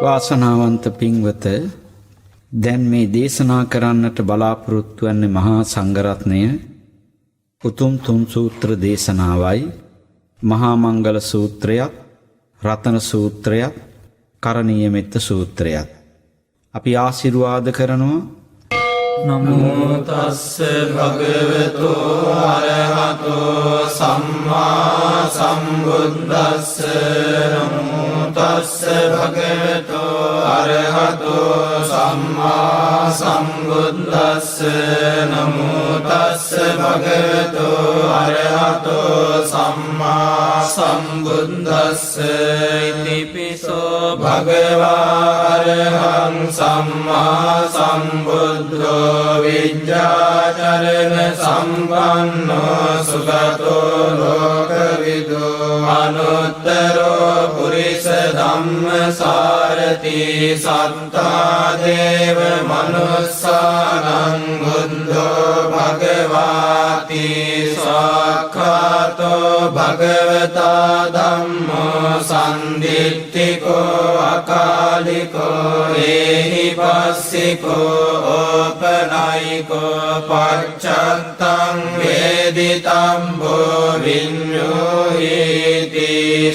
වාසනාවන්ත පින්වත, දැන් මේ දේශනා කරන්නට බලාපොරොත්තු වන්නේ මහා සංඝරත්නය උතුම් තුන් සූත්‍ර දේශනාවයි. මහා මංගල සූත්‍රයත්, රතන සූත්‍රයත්, කරණීය මෙත්ත සූත්‍රයත්. අපි ආශිර්වාද කරනවා. නමෝ තස්ස භගවතෝ අරහතෝ සම්මා සම්බුද්දස්ස. නමෝ තස්ස භගවතෝ අරහතෝ සම්මා සම්බුද්දස්ස. නමෝ තස්ස භගවතෝ අරහතෝ සම්මා සම්බුද්දස්ස. ඉතිපිසෝ භගවා අරහං සම්මා සම්බුද්ධෝ විජ්ජාචරණ සම්පන්නෝ සුගතෝ ලෝකවිදෝ අනුත්තරෝ පුරිස ධම්මසාරති සත්තා දේව මනුස්සානං බුද්ධෝ භගවාති සාක්ඛාතෝ භගවතා ධම්මෝ සම්දිත්තිකෝ අකාලිකෝ ඒහි පස්සිකෝ ඕපනයිකෝ පච්චත්තං වේදිතම්බෝ විඤ්ඤෝහිති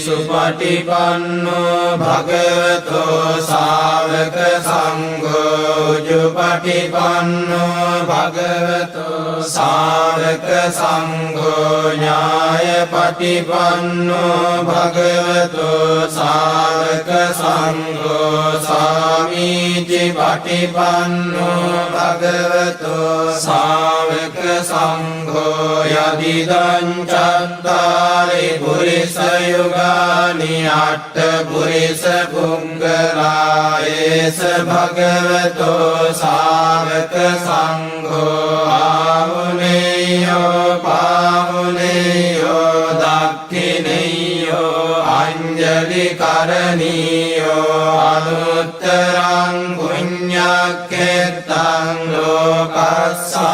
සුපටිපන්නෝ භගවතෝ ශාවක සංඝෝ උජුපටිපන්නෝ භගවතෝ ශාවක සංඝෝ ඥායපටිපන්නෝ භගවතෝ ශාවක සංඝෝ සාමීචි පටිපන්නෝ භගවතෝ ශාවක සංඝෝ යදිදං චත්තාරි පුරිස යුගානි අට්ඨ පුරිස පුංගලායේස භගවතෝ ශාවක සංඝෝ ආහුනේයෝ පාහුනේයෝ දක්ඛිනේයෝ අංජලි කරණීයෝ අනුත්තරං පුඤ්ඤක්ඛෙත්තං ලෝකස්සාති.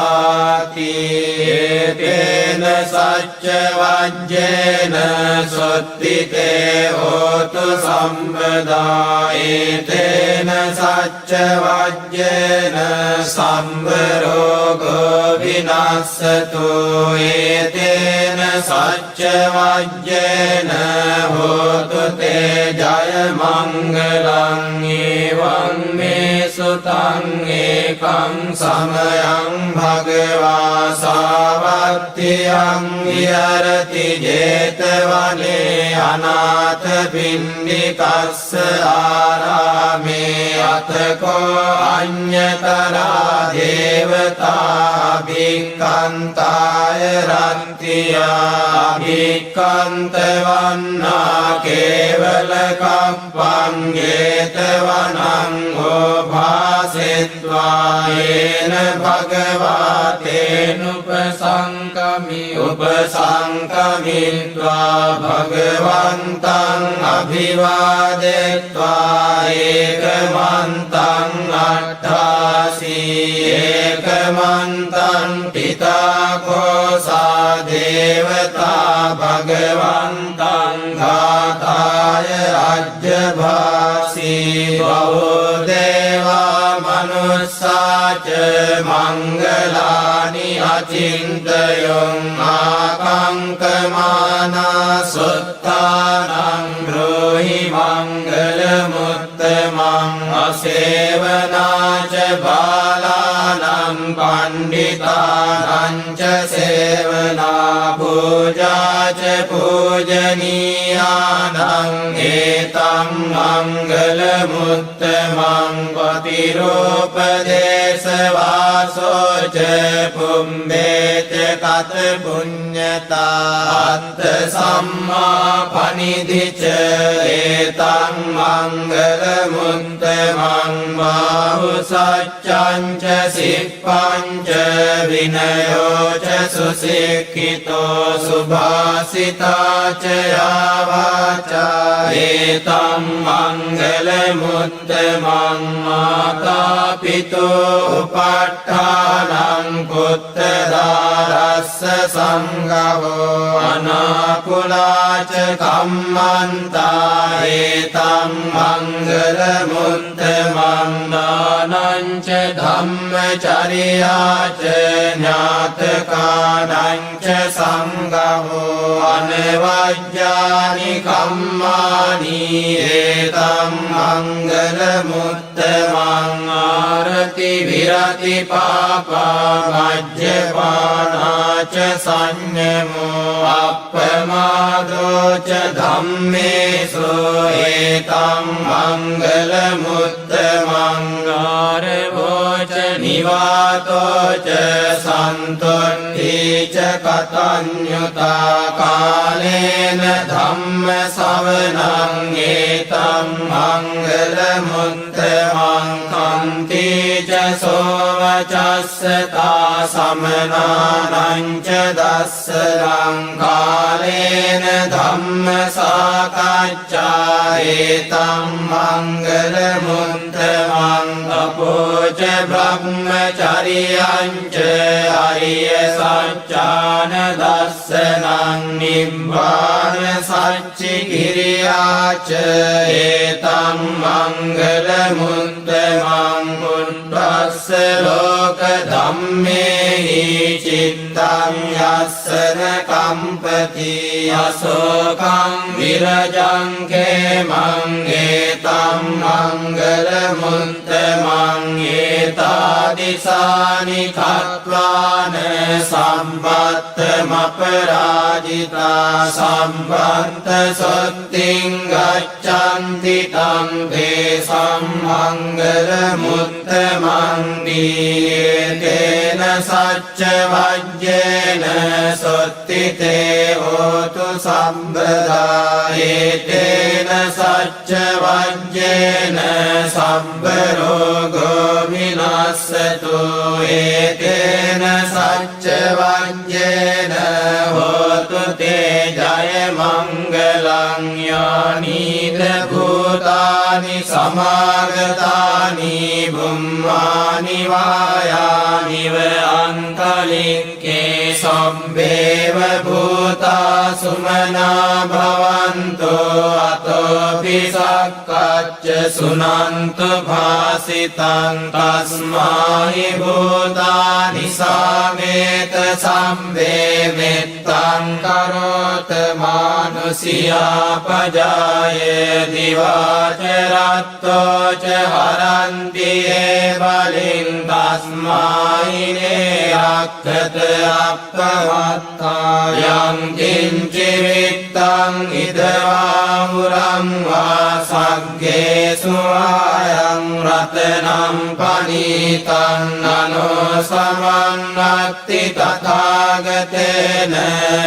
තේන සච්ච වජ්ජේන සොත්තිතේ හෝතු සම්පදා. තේන සච්ච වජ්ජේන සම්බරෝගෝ විනාශතු. තේන සච්ච වජ්ජේන හෝතු තේ ජය මංගලං. එවං මේ සුතං ඒකං සමයං භගවා සාවත්තියං විහරති ජේතවනේ අනාථ පිණ්ඩිකස්ස ආරාමේ අතකෝ අඤ්ඤතරා දේවතා භික්ඛන්තාය රත්තියා භික්ඛන්ත වන්නා කේවල කප්පං ජේතවනං ඕභාසෙත්වා යේන භගවාතේන උපසංකමිත්වා භගවන්තං අභිවාදෙත්වා ඒකමන්තං අට්ඨාසී. ඒකමන්තං පිතාකෝසා දේවතා භගවන්තං ඝාතාය අජ්ජභාසී. බහෝ දේවා මනුස්සාච මංගලානි අචින්තයං ආකංකමානා සුත්තානං බ්‍රෝහි මංගල මුත්තමං. අසේවනාච බාලානං පණ්ඩිතානං ච සේවනා පූජාච පූජනීයානං. ඒතං මංගල මුත්තමං පතිරෝපදේශ වාසෝච පුම්බේච කත පුඤ්ඤතා අත්ථ සම්මා පනිදිච. ඒතං මංගල මුත්තමං බාහු සච්ඡං ච සිප්පං ච විනයෝ ච සුසික්ඛිතෝ සුභාසිතා ච යාවාචා ඒතං මංගල මුත්තමං මාතා පිතෝ උපට්ඨානං කුත්තදාරස්ස සංඝවෝ අනාකුලාච කම්මන්තා ඒතං මංගල මුත්තමං දානං ච ධම්මචර්යාච ඥාතකානං ච සංඝවෝ අනවජ්ජානි කම්මානි ඒතං මංගල මුත්තමං ආරති විරති පාපා මජ්ජපානාච සංයමෝ අප්පමාදෝ ච ධම්මේසු ඒතං මංගල මුත්තමං ආරවෝ ච නිවාතෝ ච සන්තුට්ඨි ච කතඤ්ඤුතා කාලේන ධම්ම ශවනං ඒතං මංගල මුත්තමං කන්ති ච සෝවචස්සතා සමනානං ච දස්සලං කාලේන ධම්ම සාකච්ඡා ඒතං මංගල මුත්තමං තපෝච බ්‍රහ්මචර්යං ච අරිය සත්‍යාන දස්සනං නිබ්බාන සච්චි කිරියාච ඒතං මංගල මුත්තමං පුණ්ඩස්ස ලෝක ධම්මේහි චිත්තං යස්සන කම්පති අසෝකං විරජං කේමං ඒතං මංගල මුත්තමං ඒතාදිසානි කତ୍වාන සම්පත්තමපරාජිතා සම්බන්ත සොත්තිං ගච්ඡන්ති තං තේසං මංගල මුත්තමං දීයේතේන සච්ච වජ්ජේන සොත්තිතේ හෝතු සම්බදා ඒතේන සච්ච වජ්ජේන සම්බ රෝගෝ විනාස්සතු ඒතේන සච්ච වජ්ජේන හෝතු තේ ජය මංගලං යානීද භූතානි සමාගතානි බුම්මානි වායානිව අන්තලික්කේ සම්බේව භූතා සුමනා භවන්තෝ අතෝපි සක්කච්ච සුනන්තු භාසිතං තස්මාහි භූතානි සාමේත සම්බේවෙත්තං කරෝත මානුසියා පජාය දිවාචරත්තෝ ච හරන්ති ඒ බලින් තස්මායිනේ රක්ඛත අප්පවත්තා යං කිංචි විත්තං ඉදවා මුරං වා සග්ගේසු ආයං රතනම් පනීතං නනෝ සමන්නත්ති තථාගතේන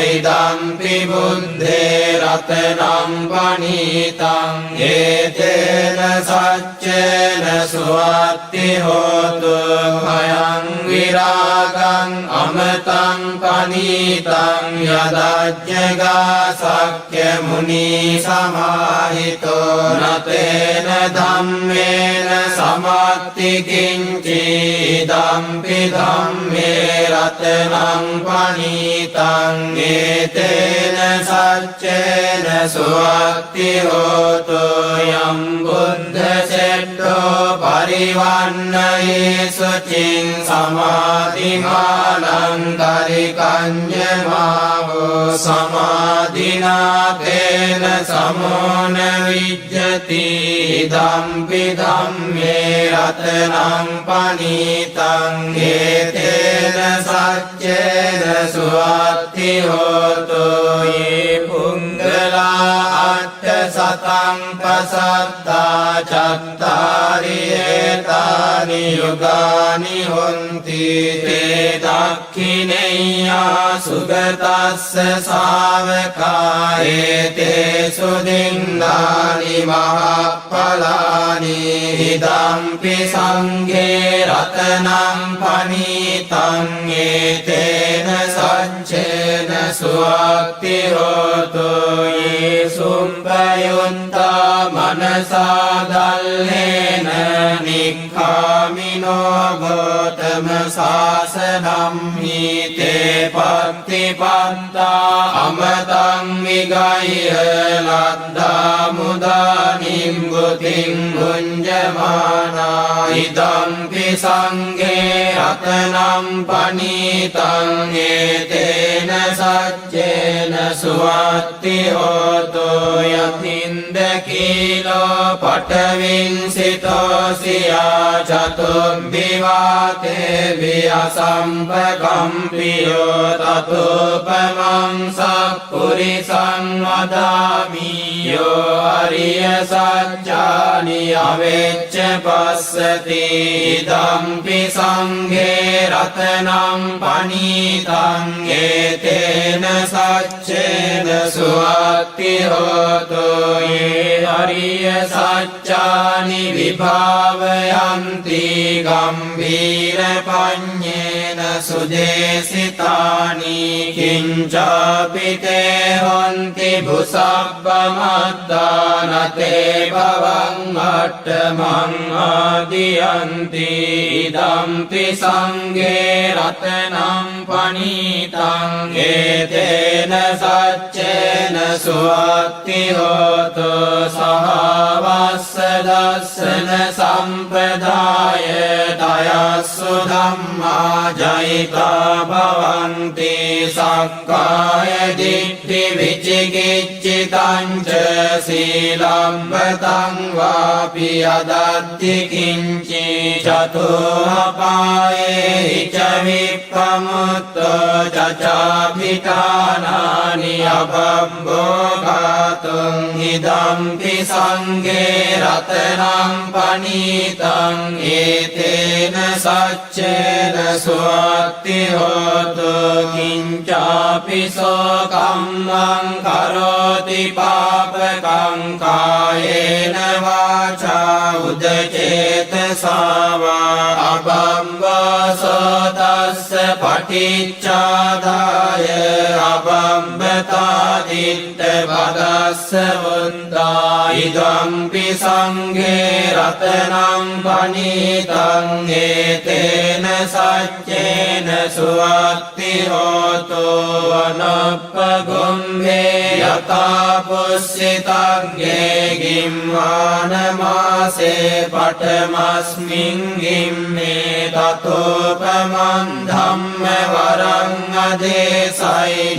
ඉදම්පි බුද්ධේ රතනම් පනීතං ඒතේන සච්චේන සුවත්ති හෝතු භයං විරාගං අමතං පනීතං යදජ්ජගා සක්්‍ය මුනි සමාහිතෝ නතේන ධම්මේන සමත්ති කිංචි ඉදම්පි ධම්මේ රතනං පනීතං ඒතේන සච්චේන සුවත්ති හෝතු යම් බුද්ධ සෙට්ඨෝ පරිවන්නයේ සුචින් සමාධිමානං කරිකඤ්ඤමාවෝ සමාධිනාතේන සමෝන විජ්ජති ධම්පි ධම්මේ රතනං පනීතං ඒතේන සච්චේන සුවත්ති හෝතු යේ පුංගලා අට්ඨ සතං පසත්තා චත්තාරි ඒතානි යුගානි හොන්ති තේ දක්ඛිනේයා සුගතස්ස ශාවකා ඒතේ සුදින්නානි මහප්පලානි ඉදම්පි සංඝේ රතනං පනීතං ඒතේන සච්චේන සුවක්ති හෝතු යේ සුම්පය යුන්තා මනසා දල්ලේන නික්ඛාමිනෝ ගෝතම සාසනම් හිතේ පත්තිපන්තා අමතං විගය්‍ය ලද්දා මුදා නිම්බුතින් මුඤ්ජමානා ඉදම්පි සංඝේ රතනම් පනීතං ඒතේන සච්චේන සුවත්ති හෝතෝ යතින්ද කීලෝ පඨවින්සිතෝ සියා චතුම්බිවාතේ වියසම්පකම්පියෝ තතෝපමං සක්කුරිසං වදාමි යෝ අරිය සත්‍යානි අවෙච්ච පස්සති ඉදම්පි සංඝේ රතනම් පනීතං ඒතේන සච්චේන සුවත්ති හෝතෝ යේ අරිය සත්‍යානි විභාවයන්ති ගම්භීර පඤ්ඤේන සුදේසිතානි කිංචාපිතේ හොන්ති බුසබ්බමද්දානතේ භවං අට්ඨමං ආදියන්ති ඉදම්පි සංඝේ රතනම් පනීතං ඒතේන සච්චේන සුවත්ති හෝතෝ සහවස්ස දස්සන සම්පදාය දයස්සු ධම්මා ජයිතා භවන්ති සක්කාය දිට්ඨි විචිකිච්ඡිතං ච සීලම්බතං වාපි අදත්ති කිංචි චතෝ අපායේ ච විප්පමුත්තෝ චචාපිතානානි අබම්බෝගාතුං ඉදම්පි සංඝේ රතනම් පනීතං ඒතේන සච්චේන සුවත්ති හෝතු කිංචාපිසෝ කම්මං කරෝති පාපකං කායේන වාචා උදචේතසාවා අබම්බසෝ තස්ස පටිච්චාදාය අබම්බතා දිට්ඨ පදස්ස වුන්දා ඉදම්පි සංඝේ රතනම් පනීතං ඒතේන සච්චේන සුවත්ති හෝතෝ වනප්පගොම්මේ යතා පුස්සිතංගේ ගිම්මාන මාසේ පඨමස්මින් ගිම්මේ තතෝපමං ධම්ම වරං අදේසයි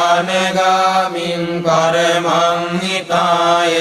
නිම්බානගාමින් පරමං හිතාය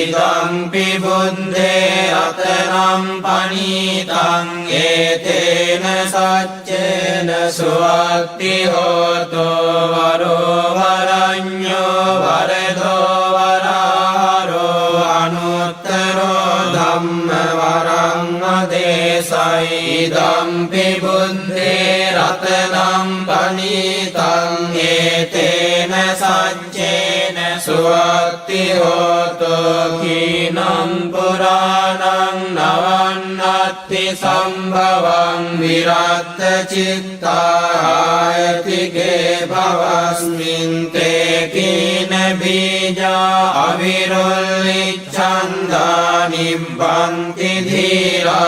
ඉදම්පි බුද්ධේ රතනම් පනීතං ඒතේන සච්චේන සුවත්ති හෝතෝ වරෝ වරඤ්ඤෝ වරදෝ වරාරෝ අනුත්තරෝ ධම්ම වරං අදේසයි ඉදම්පි බුද්ධේ රතනම් පනීතං ඒතේන සච්චේන සුවත්ති හෝතෝ කීනම් පුරාණං නවන්නත්ති සම්භවං විරත්ත චිත්තායතිගේ භවස්මින් තේ කීන බීජා අවිරුල්ලිච්ඡන්දා නිබ්බන්ති ධීරායතයම්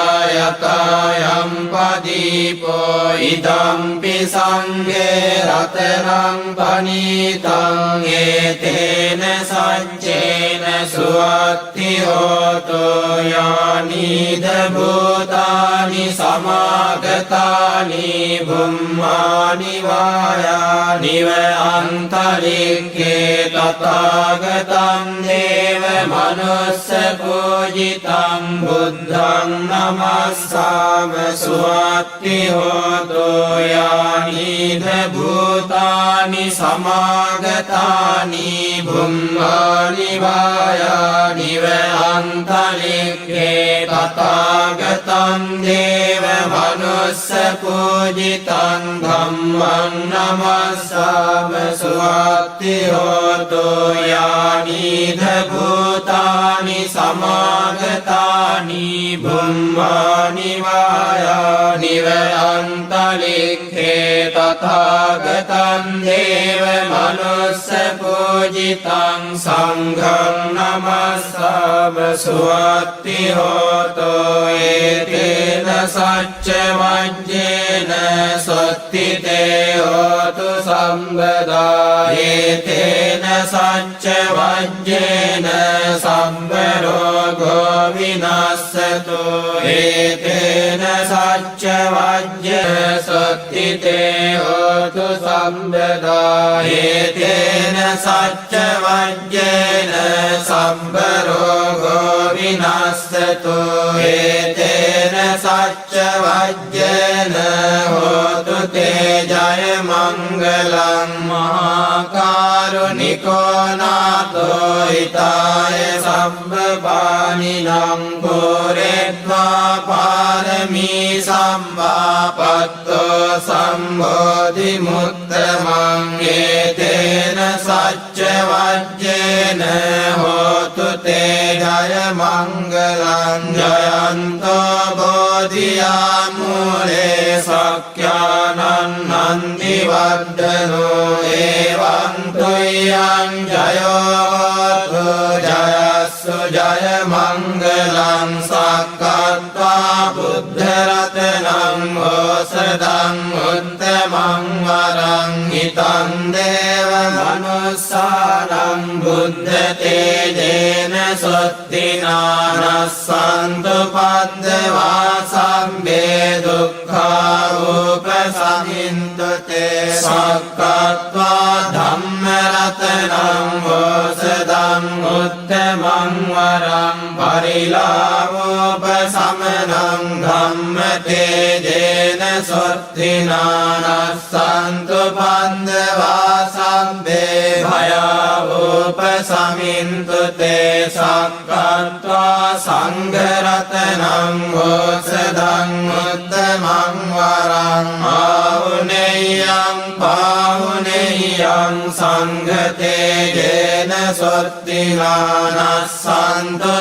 පදීපෝ ඉදම්පි සංඝේ රතනම් පනීතං ඒතේන සච්චේන සුවත්ති හෝතෝ යානිද භූතානි සමාගතානි බුම්මානි වායානි ව අන්තරික්ඛේ තථාගතං දේව මනුස්ස පූජිතං බුද්ධං නමස්සාම සුවත්ති හෝතෝ යානිද භූතානි සමාගතානි බුම්මානි වායානි ව අන්තරික්ඛේ තථාගතං දේව මනුස්ස පූජිතං ධම්මං නමස්සාම සුවත්ති හෝතෝ යානිද භූතානි භූතානි සමාගතානි බුම්මානි වායානි වයන්තලික්ඛේ තථාගතං දේව මනුස්ස පූජිතං සංඝං නමස්සාම සුවත්ති හෝතෝ ඒතේන සච්ච වජ්ජේන සොත්ති තේ හෝතු සම්බදා ඒතේන සච්ච වජ්ජේන සම්බරෝගෝ විනස්සතු ඒතේන සච්ච වජ්ජ සොත්ති තේ හෝතු සම්බදා ඒතේන සච්ච වජ්ජේන සම්බරෝගෝ විනස්සතු ඒතේන සච්ච වජ්ජේන හෝතු තේ ජය මංගලං මහා කාරුණිකෝ නාතෝ හිතාය සම්බපානිනං පුරෙත්වා පාරමී සම්මාපත්තෝ සම්බෝධි මුත්තමං ඒතේන සච්ච වජ්ජේන හෝතු තේ ජය මංගලං ජයන්තෝ බෝධියා මූලේ සක්ඛ්‍යානං නන්දි වද්දනෝ එවං තුයං ජයෝතු ජයස්සු ජය මංගලං සක්කත්වා බුද්ධ රතනං ඕසදං උත්තමං වරං හිතං දේව මනුස්සානං බුද්ධ තේජේන සොත්තිනානස්සන්තු පද්දවා සම්බේ දුක්ඛා උපසමින්තු තේ සක්කත්වා ධම්ම රතනං ඕසදං උත්තමං වරං පරිලාවෝපසමනං ධම්ම තේජේන සොත්තිනානස්සන්තු පද්දවා සම්බේ භයාවෝපසමින්තු තේ සක්කත්වා සංඝ රතනං ඕසදං උත්තමං වරං ආහුනේයං පාහුනේයං සංඝ තේජේන සොත්තිනානස්සන්තු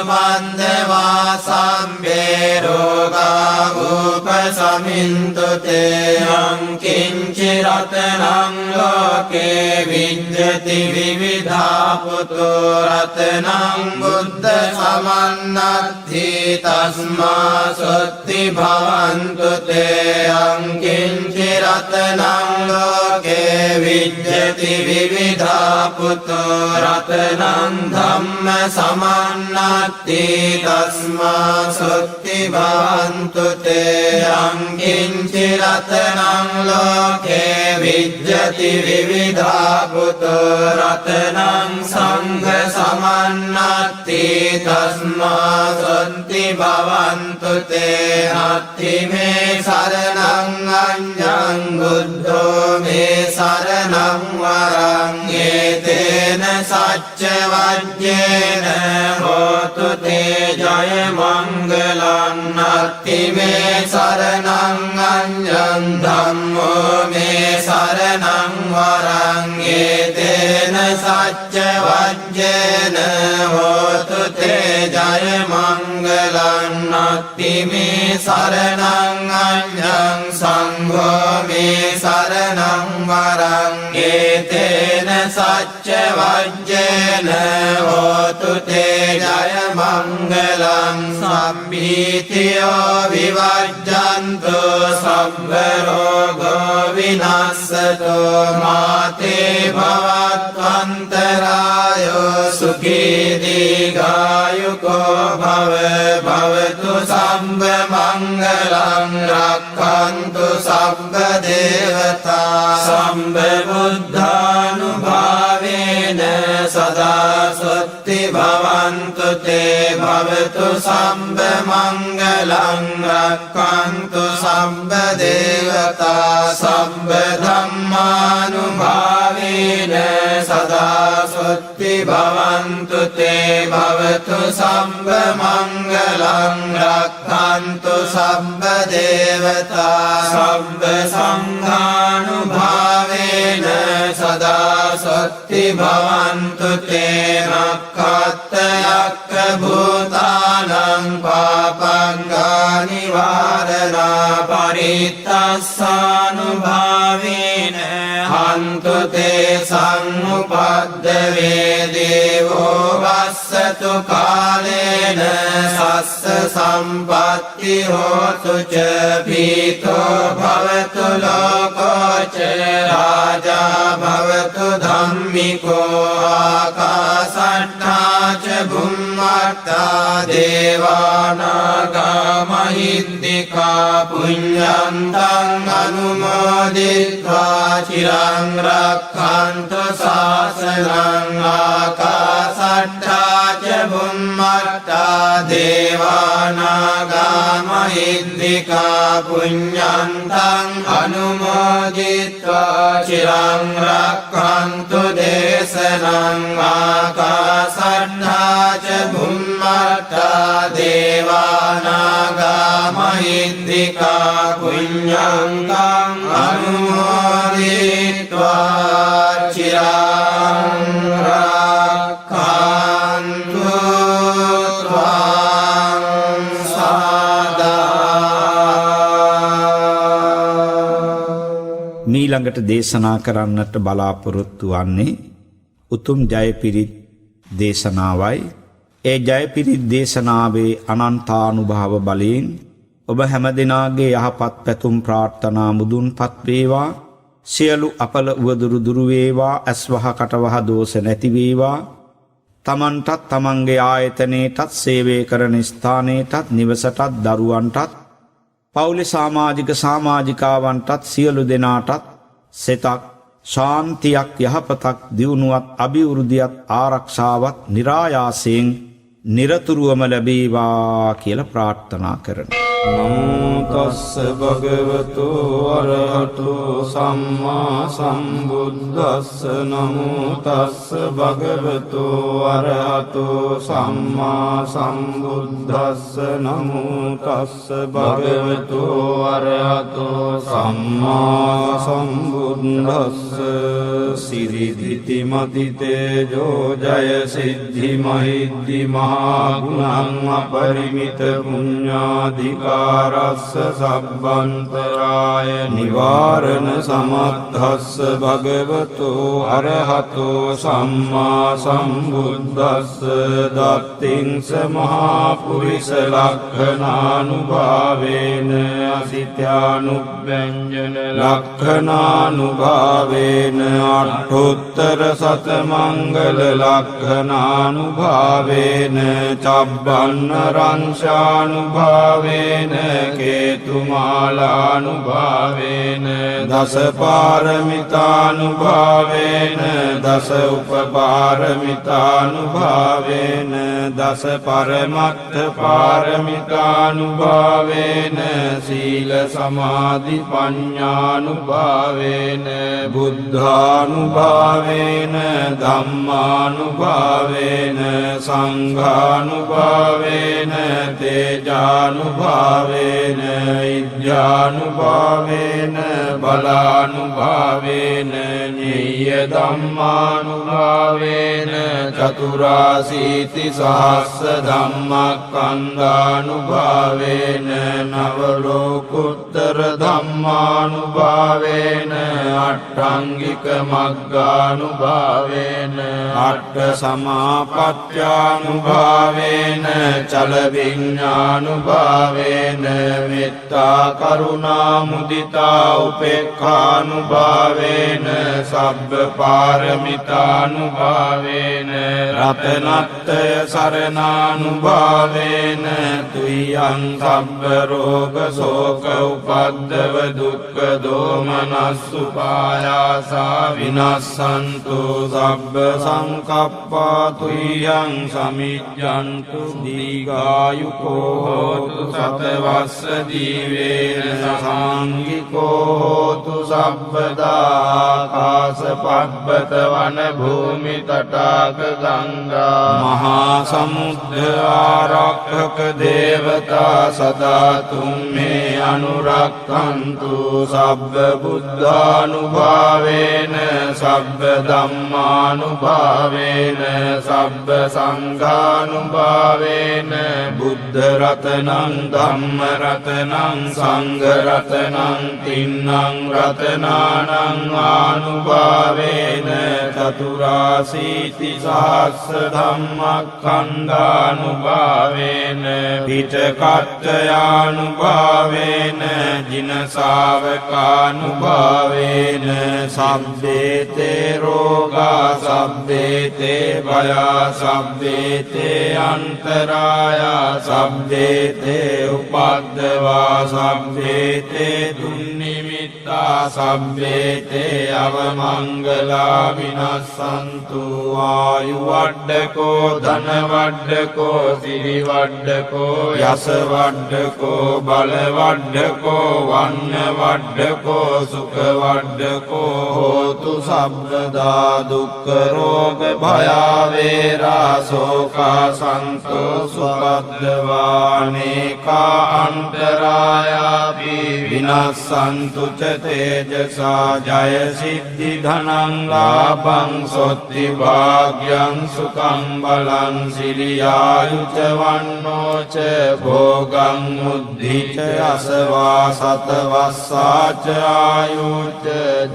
පද්දවා සම්බේ රෝගා උපසමින්තු තේ යං කිංචි රතනං ලෝකේ විඤ්ඤති විවිධා පුතෝ රතනං බුද්ධ සමන්නත්ථි තස්මා සොත්ති භවන්තු තේ යං කිංචි රතනං ලෝකේ විඤ්ඤති විවිධා පුතෝ රතනං ධම්ම සමන්නත්ථි තස්මා සොත්ති භවන්තු තේ යං කිංචි රතනං ලෝකේ විඤ්ඤති විවිධා පුතෝ රතනං සංඝ සමන්නත්ථි තස්මා සොත්ති භවන්තු තේ නත්ථි මේ සරණං අඤ්ඤං බුද්ධෝ මේ සරණං වරං ඒතේන සච්ච වජ්ජේන හෝතු තේ ජය මංගලං නත්ථි මේ සරණං අඤ්ඤං ධම්මෝ මේ සරණං වරං ඒතේන සච්ච වජ්ජේන හෝතු තේ ජය මංගලං නත්ථි මේ සරණං අඤ්ඤං සංඝෝ මේ සරණං වරං ඒතේන සච්ච වජ්ජේන හෝතු තේ ජය මංගලං සම්භීතියෝ විවජ්ජන්තු සම්බ රෝගෝ විනස්සතෝ මාතේ භවත්වන්තරායෝ සුඛී දීඝායුකෝ භව භවතු සම්බ මංගලං රක්ඛන්තු සම්බ දේවතා සම්බ බුද්ධානුභාවේන සදා සොත්ති භවන්තු තේ භවතු සම්බ මංගලං රක්ඛන්තු සම්බ දේවතා සම්බ ධම්මානුභාවේන සදා සොත්ති භවන්තු තේ භවතු සම්බ මංගලං රක්ඛන්තු සම්බ දේවතා සම්බ සංඝානුභාවේන සදා සොත්ති භවන්තු තේ නක්ඛත්තයක් භූතානං පාපංගානි වාරණා පරිත්තස්සානුභාවේන හන්තු තේ සංඋපද්දවේ දේවෝ වස්සතු කාලේන සස්ස සම්පත්ති හෝතු ච පීතෝ භවතු ලෝකෝ ච රාජා භවතු ධම්මිකෝ ආකාසට්ඨා ච බුම්මට්ඨා දේවානාගා මහිද්దికා පුඤ්ඤන්තං අනුමෝදිත්වා චිරං රක්ඛන්තු ශාසනං ආකාසට්ඨා ච බුම්මට්ඨා දේවානාගා මහිද්దికා පුඤ්ඤන්තං අනුමෝදිත්වා චිරං රක්ඛන්තු දේශනං ආකාසට්ඨා ච බුම්මට්ඨා දේවානාගා මහිද්దికා පුඤ්ඤන්තං අනුමෝදිත්වා චිරං රක්ඛන්තු ත්වං සදා. මීළඟට දේශනා කරන්නට බලාපොරොත්තු වන්නේ උතුම් ජයපිරිත් දේශනාවයි. ඒ ජයපිරිත් දේශනාවේ අනන්තානුභාව බලයෙන් ඔබ හැමදෙනාගේ යහපත් පැතුම් ප්‍රාර්ථනා මුදුන්පත් වේවා. සියලු අපල උවදුරු දුරු වේවා. ඇස්වහ කටවහ දෝෂ නැති වේවා. තමන්ටත් තමන්ගේ ආයතනයටත් සේවය කරන ස්ථානයටත් නිවසටත් දරුවන්ටත් පවුලේ සමාජිකාවන්ටත් සියලු දෙනාටත් සෙතක් ශාන්තියක් යහපතක් දියුණුවක් අභිවෘද්ධියක් ආරක්ෂාවක් නිරායාසයෙන් නිරතුරුවම ලැබේවා කියලා ප්‍රාර්ථනා කරනවා. නමෝ තස්ස භගවතු අරහතු සම්මා සම්බුද්දස්ස නමෝ තස්ස භගවතු අරහතු සම්මා සම්බුද්දස්ස නමෝ තස්ස භගවතු අරහතු සම්මා සම්බුද්දස්ස සිරිදිති මති තේජෝ ජය සිද්ධි මහිද්දි මහා ගුණං අපරිමිත පුඤ්ඤාධිකාරස්ස සබ්බන්තරාය නිවාරණ සමත්තස්ස භගවතු අරහතෝ සම්මා සම්බුද්දස්ස දත්තිංස මහා පුරිස ලක්ඛනානුභාවේන අසිත්‍යානුව්‍යංජන ලක්ඛනානුභාවේන අට්ඨෝත්තර සතමංගල ලක්ඛනානුභාවේන චබ්බන්න රංශානුභාවේන කේතුමාලානුභාවේන දස පාරමිතානුභාවේන දස උපපාරමිතානුභාවේන දස පරමත්ථ පාරමිතානුභාවේන සීල සමාධි පඤ්ඤානුභාවේන බුද්ධානුභාවේන ධම්මානුභාවේන සංඝානුභාවේන තේජානුභාවේන ඉද්ධානුභාවේන බලානුභාවේන ඤෙය්‍ය ධම්මානුභාවේන චතුරාසීති සහස්ස ධම්මස්කන්ධානුභාවේන නව ලෝකුත්තර ධම්මානුභාවේන අට්ඨංගික මග්ගානුභාවේන අට්ඨ සමාපත්ත්‍යානුභාවේන චල විඤ්ඤානුභාවේන මෙත්තා කරුණා මුදිතා උපේක්ඛානුභාවේන සබ්බ පාරමිතානුභාවේන රතනත්තය සරණානුභාවේන තුයං සබ්බ රෝග ශෝක උපද්දව දුක්ඛ දෝමනස්සුපායාසා විනස්සන්තු සබ්බ සංකප්පා තුයං සමිජ්ජන්තු දීඝායුකෝ හෝතු සත වස්ස දීවේන සාංගිකෝ හෝතු සබ්බදා කාස පබ්බත වන භූමි තටාක ගංගා මහා සමුද්ද ආරක්ෂක දේවතා සදා තුම්මේ අනුරක්ඛන්තු සබ්බ බුද්ධානුභාවේන සබ්බ ධම්මානුභාවේන සබ්බ සංඝානුභාවේන බුද්ධ රතනං ධම්ම රතනං සංඝ රතනං තින්නං රතනානං ආනුභාවේන චතුරාසීති සහස්ස ධම්මක්ඛන්ධානුභාවේන පිටකට්ඨයානුභාවේන ජින ශාවකානුභාවේන සබ්බේතේ රෝගා සබ්බේතේ භයා සබ්බේතේ අන්තරායා සබ්බේතේ උපද්දවා සබ්බේතේ දුන්නිමිත්තා සබ්බේතේ අවමංගලා විනස්සන්තු ආයු වඩ්ඩකෝ ධන වඩ්ඩකෝ සිරි වඩ්ඩකෝ යස වඩ්ඩකෝ බල වඩ්ඩකෝ වන්න වඩ්ඩකෝ සුඛ වඩ්ඩකෝ හෝතු සබ්බදා දුක්ඛ රෝග භයාවේරා සෝකා සන්තෝසු පද්දවානේකා අන්තරායාපි විනස්සන්තු ච තේජසා ජය සිද්ධි ධනං ලාභං සොත්ති භාග්‍යං සුඛං බලං සිරියායුච වන්නෝ ච භෝගං මුද්ධි ච අසවා සතවස්සාච ආයුච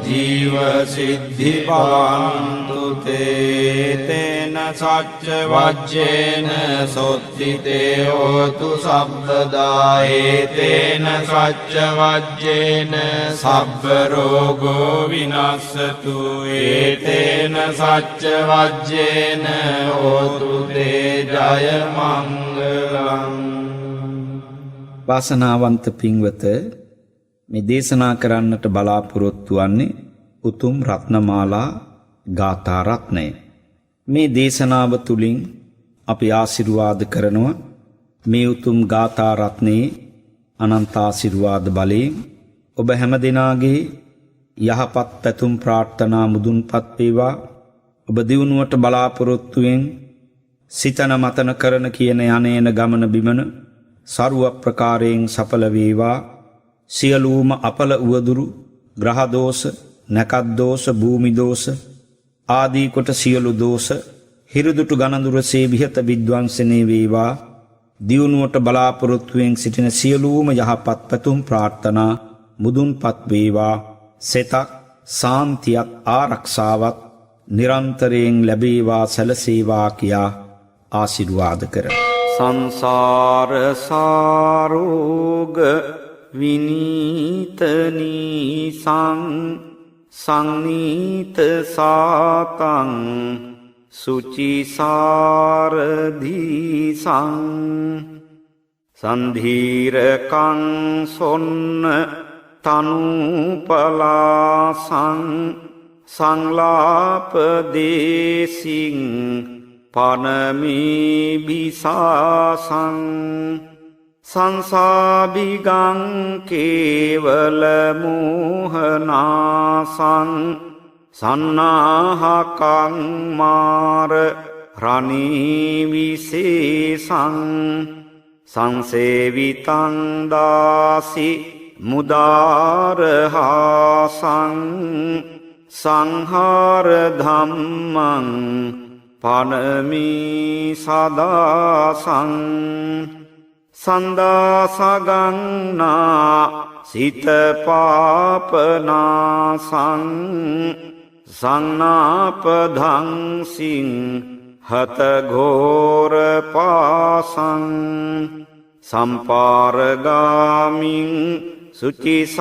ජීව සිද්ධි භවන්තු තේන සච්ච වජ්ජේන සොත්ති තේ හෝතු සබ්බදා ඒතේන සච්ච වජ්ජේන සබ්බ රෝගෝ විනස්සතු ඒතේන සච්ච වජ්ජේන හෝතු තේ ජය මංගලං. වාසනාවන්ත පින්වත, මේ දේශනා කරන්නට බලාපොරොත්තු වන්නේ උතුම් රත්නමාලා ගාථා රත්නය. මේ දේශනාව තුළින් අපි ආශිර්වාද කරනවා මේ උතුම් ගාථා රත්නයේ අනන්ත ආශිර්වාද බලයෙන් ඔබ හැම දිනාගේ යහපත් පැතුම් ප්‍රාර්ථනා මුදුන්පත් වේවා. ඔබ දියුණුවට බලාපොරොත්තුෙන් සිතන මතන කරන කියන යන්නේන ගමන බිමන සරුව ප්‍රකාරයෙන් සඵල වේවා. සියලුම අපල උවදුරු ග්‍රහ දෝෂ, නැකත් දෝෂ, භූමි දෝෂ ආදී කොට සියලු දෝෂ හිරුදුටු ගණඳුරසේ විහත විද්වංසනේ වේවා. දියුණුවට බලාපොරොත්තුෙන් සිටින සියලුම යහපත් පැතුම් ප්‍රාර්ථනා මුදුන්පත් වේවා. සෙතක් සාන්තියක් ආරක්ෂාවත් නිරන්තරයෙන් ලැබේවා සැලසේවා කියා ආශිර්වාද කරමි. සංසාර සාරෝග විනීතනී සංනීත සාතං සුචිසාරධී සන්ධීරකං සොන්න තනුපලාසං සංලාපදේසින් පනමී බිසාසං සංසාබිගං කේවල මෝහනාසං සන්නාහකං මාර රණී විශේෂං සංසේවිතං දාසි මුදාරහාසං සංහාර ධම්මං පනමී සදාසං සන්දාසගන්නා සිත පාපනාසං සංනාපධංසින් හතඝෝර පාසං සම්පාරගාමින් සුචිසාරවාසං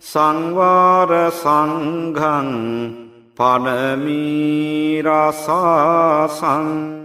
සංවාර සංඝං පනමී රසාසං